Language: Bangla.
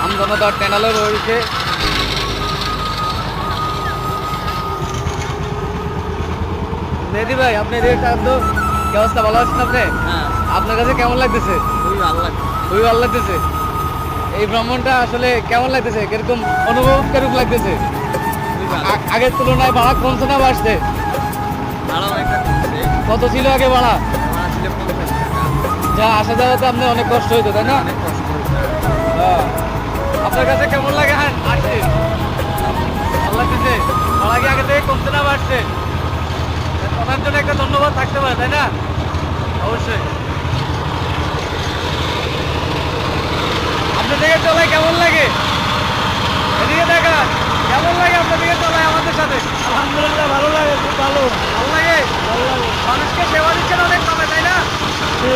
আমজনতা টেনালে রয়েছে। মেহেদি ভাই, আপনি তো কি অবস্থা, ভালো আছেন আপনি? হ্যাঁ, আপনার কাছে কেমন লাগতেছে? খুবই ভালো লাগছে। খুবই ভালো লাগতেছে। এই ভ্রমণটা আসলে কেমন লাগতেছে, কিরকম অনুভব কিরকম লাগতেছে? খুবই ভালো। আগের তুলনায় ভাড়া কমছে না বাড়ছে? ভাড়া অনেকটা কমছে। কত ছিল আগে ভাড়া? ভাড়া ছিল 50 টাকা। যা আসা যাওয়াতে আপনার অনেক কষ্ট হইতো, তাই না? অনেক কষ্ট হয়েছে। হ্যাঁ। আপনার কাছে কেমন লাগে? হ্যাঁ, আসছে ভালো লাগতেছে। ভাড়া কি আগে থেকে কমছে না বাড়ছে? কমার জন্য একটা ধন্যবাদ থাকতে পারে, তাই না? অবশ্যই। আপনার দিকে চলায় কেমন লাগে? এদিকে দেখা কেমন লাগে আপনার দিকে চলায় আমাদের সাথে? আলহামদুলিল্লাহ, ভালো লাগে, খুব ভালো। ভালো লাগে। ভালো লাগে। মানুষকে সেবা দিচ্ছেন অনেক কমে, তাই না? জি।